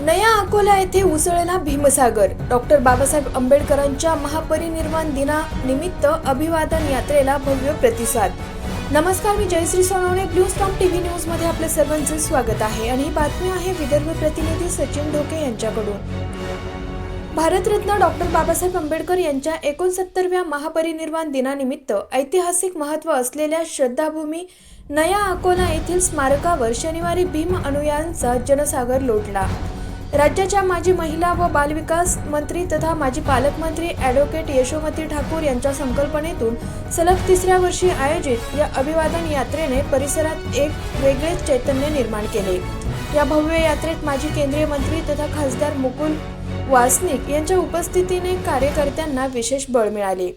नया अकोला येथे उसळला भीमसागर. डॉक्टर बाबासाहेब आंबेडकरांच्या महापरिनिर्वाण दिनानिमित्त अभिवादन यात्रेला भव्य प्रतिसाद. नमस्कार, मी Jayashree Sonawane. Blue storm TV news मध्ये आपले सर्वांचे स्वागत आहे आणि ही बातमी आहे विदर्भ प्रतिनिधी सचिन ढोके यांच्याकडून. भारतरत्न डॉक्टर बाबासाहेब आंबेडकर यांच्या 69व्या महापरिनिर्वाण दिनानिमित्त ऐतिहासिक महत्त्व असलेल्या श्रद्धाभूमी नया अकोला येथील स्मारकावर शनिवारी भीम अनुयायांचा जनसागर लोटला. राज्याच्या माजी महिला व बालविकास मंत्री तथा माजी पालकमंत्री ॲडव्होकेट यशोमती ठाकूर यांच्या संकल्पनेतून सलग 3ऱ्या वर्षी आयोजित या अभिवादन यात्रेने परिसरात एक वेगळेच चैतन्य निर्माण केले. या भव्य यात्रेत माजी केंद्रीय मंत्री तथा खासदार मुकुल वासनिक यांच्या उपस्थितीने कार्यकर्त्यांना विशेष बळ मिळाले.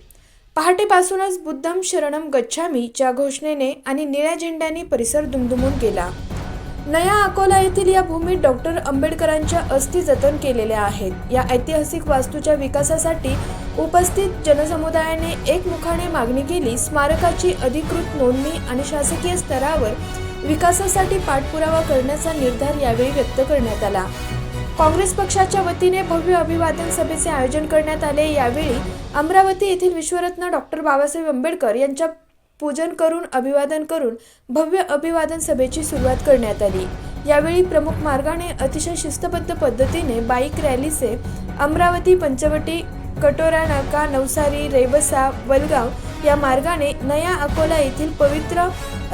पहाटेपासूनच बुद्धम शरणम गच्छामीच्या घोषणेने आणि निळ्या झेंड्याने परिसर दुमदुमून गेला. नया अकोला येथील या भूमीत डॉक्टर आंबेडकरांच्या अस्थी जतन केलेल्या आहेत. या ऐतिहासिक वास्तूच्या विकासासाठी उपस्थित जनसमुदायाने एकमुखाने मागणी केली. स्मारकाची अधिकृत नोंदणी आणि शासकीय स्तरावर विकासासाठी पाठपुरावा करण्याचा निर्धार यावेळी व्यक्त करण्यात आला. काँग्रेस पक्षाच्या वतीने भव्य अभिवादन सभेचे आयोजन करण्यात आले. यावेळी अमरावती येथील विश्वरत्न डॉक्टर बाबासाहेब आंबेडकर यांच्या पूजन करून अभिवादन करून भव्य अभिवादन सभेची सुरुवात करण्यात आली. यावेळी प्रमुख मार्गाने अतिशय शिस्तबद्ध पद्धतीने बाईक रॅलीचे अमरावती, पंचवटी, कटोरा नाका, नवसारी, रेवसा, वलगाव या मार्गाने नया अकोला येथील पवित्र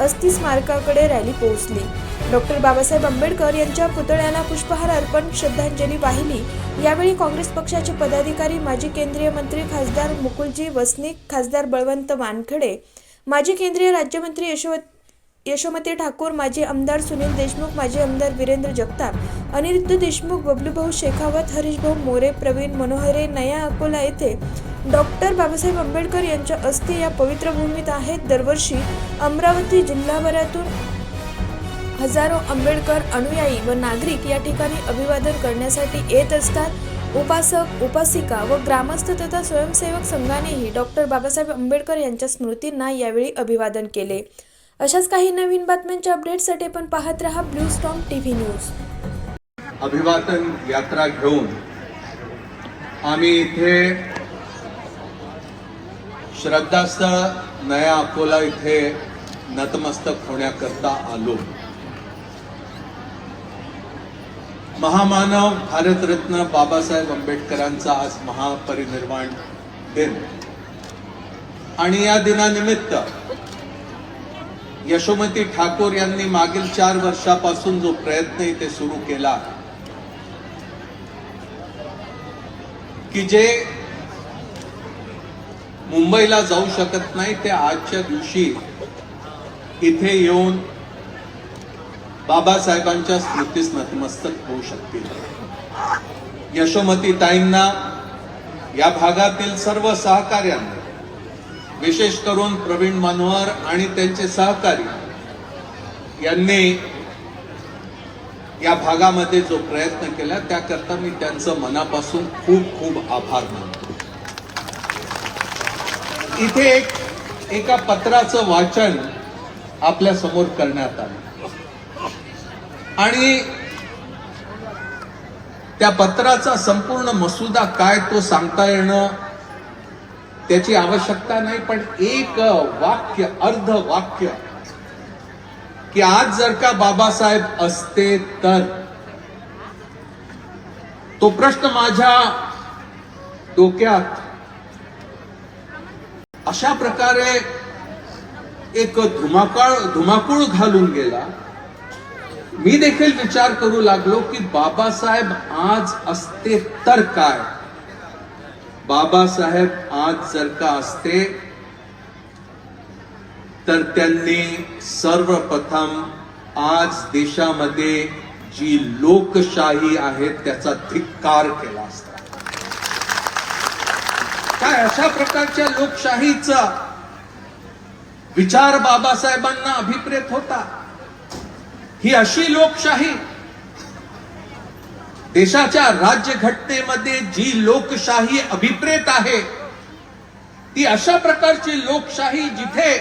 अस्थी स्मारकाकडे रॅली पोहोचली. डॉक्टर बाबासाहेब आंबेडकर यांच्या पुतळ्याला पुष्पहार अर्पण श्रद्धांजली वाहिली. यावेळी काँग्रेस पक्षाचे पदाधिकारी, माजी केंद्रीय मंत्री खासदार मुकुलजी वसनिक, खासदार बळवंत वानखडे, माजी केंद्रीय राज्यमंत्री यशोमती ठाकूर, माजी आमदार सुनील देशमुख, माजी आमदार वीरेंद्र जगताप, अनिरुद्ध देशमुख, बबलूभाऊ शेखावत, हरीशभाऊ मोरे, प्रवीण मनोहरे. नया अकोला येथे डॉक्टर बाबासाहेब आंबेडकर यांच्या अस्थी या पवित्र भूमीत आहेत. दरवर्षी अमरावती जिल्हाभरातून हजारो आंबेडकर अनुयायी व नागरिक या ठिकाणी अभिवादन करण्यासाठी येत असतात. उपासक, उपासिका व ग्रामस्थ तथा स्वयंसेवक संघानेही डॉक्टर बाबासाहेब आंबेडकर यांच्या स्मृतींना यावेळी अभिवादन केले. अशाच काही नवीन बातम्यांच्या अपडेटसाठी आपण पाहत रहा ब्लू स्टॉम टीव्ही न्यूज. अभिवादन यात्रा घेऊन आम्ही इथे श्रद्धास्थळ नया अकोला इथे नतमस्तक होण्याकरता आलो. महामानव भारतरत्न बाबासाहेब आंबेडकरांचा आज महापरिनिर्वाण दिन आणि या दिनानिमित्त यशोमती ठाकूर यांनी मागील 4 वर्षापासून जो प्रयत्न इथे सुरू केला की जे मुंबईला जाऊ शकत नाही ते आजच्या दिवशी इथे येऊन बाबासाहेबांच्या स्मृतीस नतमस्तक होऊ शकतील. यशोमती ताईंना, या भागातील सर्व सहकार्यांना, विशेष करून प्रवीण मनोहर आणि त्यांचे सहकारी यांनी या भागामध्ये जो प्रयत्न केला त्याकरता मी त्यांचं मनापासून खूप खूप आभार मानतो. इथे एका पत्राचं वाचन आपल्या समोर करण्यात आलं आणि त्या पत्राचा संपूर्ण मसुदा काय तो सांगता येणं त्याची आवश्यकता नाही, पण एक वाक्य, अर्ध वाक्य की आज जर का बाबासाहेब असते तर, तो प्रश्न माझ्या डोक्यात अशा प्रकारे एक धुमाकूळ घालून गेला. मी देखील विचार करू लागलो की बाबासाहेब आज असते तर काय. बाबासाहेब आज जर का असते तर त्यांनी सर्वप्रथम आज देशामध्ये जी लोकशाही आहे त्याचा धिक्कार केला असता. काय अशा प्रकारच्या लोकशाहीचा विचार बाबासाहेबांना अभिप्रेत होता? ही अशी लोकशाही, देशाच्या राज्यघटनेमध्ये जी लोकशाही अभिप्रेत आहे ती अशा प्रकारची लोकशाही जिथे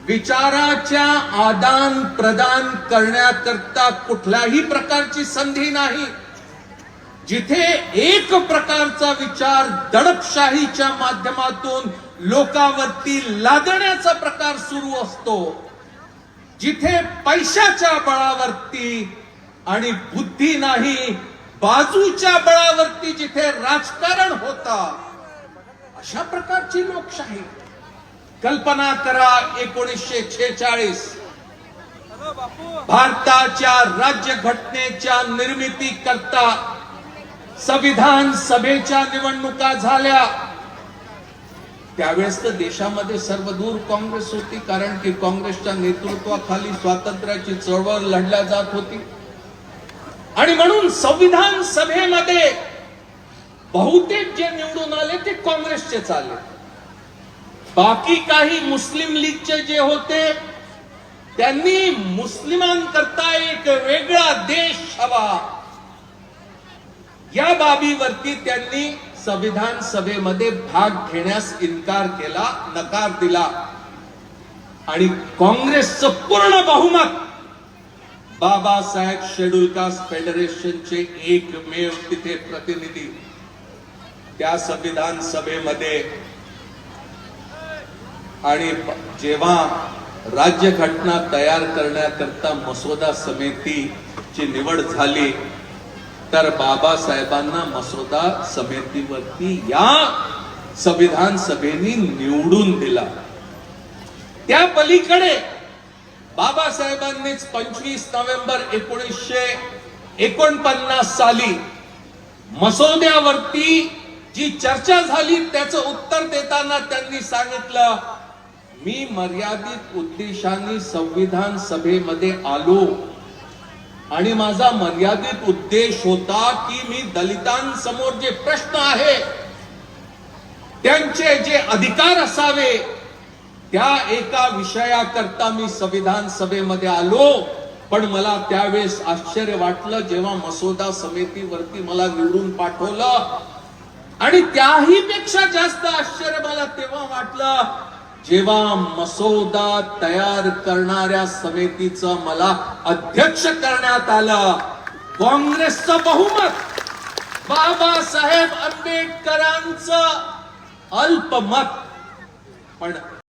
विचाराच्या आदान प्रदान करण्याकरता कुठल्याही प्रकारची संधी नाही, जिथे एक प्रकारचा विचार दडपशाहीच्या माध्यमातून लोकांवरती लादण्याचा प्रकार सुरू असतो, जिथे पैशाच्या बळावरती आणि बुद्धी नाही बाजूच्या बळावरती जिथे राजकारण होता, अशा प्रकारची लोकशाही. कल्पना करा 1946 भारताच्या राज्यघटनेच्या निर्मिती करता संविधान सभेच्या निवडणुका झाल्या. त्यावेळेस तर देशामध्ये सर्वदूर काँग्रेस होती, कारण की काँग्रेसच्या नेतृत्वाखाली स्वातंत्र्याची चळवळ लढल्या जात होती. आणि म्हणून संविधान सभेमध्ये बहुतेक जे निवडून आले ते काँग्रेसचेच आले. बाकी काही मुस्लिम लीगचे जे होते त्यांनी मुस्लिमांकरता एक वेगळा देश हवा, या बाबीवरती त्यांनी संविधान सभेमध्ये भाग घेण्यास इन्कार केला, नकार दिला. आणि काँग्रेसचं पूर्ण बहुमत बाबासाहेब शेड्यूल कास्ट फेडरेशनचे एकमेव तिथे प्रतिनिधी त्या संविधान सभेमध्ये. आणि जेव्हा राज्यघटना तयार करण्याकरता मसुदा समितीची निवड झाली, तर बाबासाहेबांना मसुदा समितीवरती या संविधान सभेने निवडून दिला. त्या पलीकडे बाबासाहेबांनीच 25 नोव्हेंबर 1949 साली मसुद्यावरती जी चर्चा झाली त्याचं उत्तर देताना त्यांनी सांगितलं, मी मर्यादित उद्देशाने संविधान सभेमध्ये आलो आणि माझा मर्यादित उद्देश होता की मी दलितांसमोर जे प्रश्न आहे त्यांचे जे अधिकार असावे त्या एका विषयाकरता मी संविधान सभेमध्ये आलो. पण मला त्यावेळेस आश्चर्य वाटलं जेव्हा मसुदा समितीवरती मला निवडून पाठवलं. आणि त्याही पेक्षा जास्त आश्चर्य मला तेव्हा वाटलं जेव्हा मसुदा तयार करणाऱ्या समितीचं मला अध्यक्ष करण्यात आलं. काँग्रेसचं बहुमत, बाबासाहेब आंबेडकरांचं अल्पमत. पण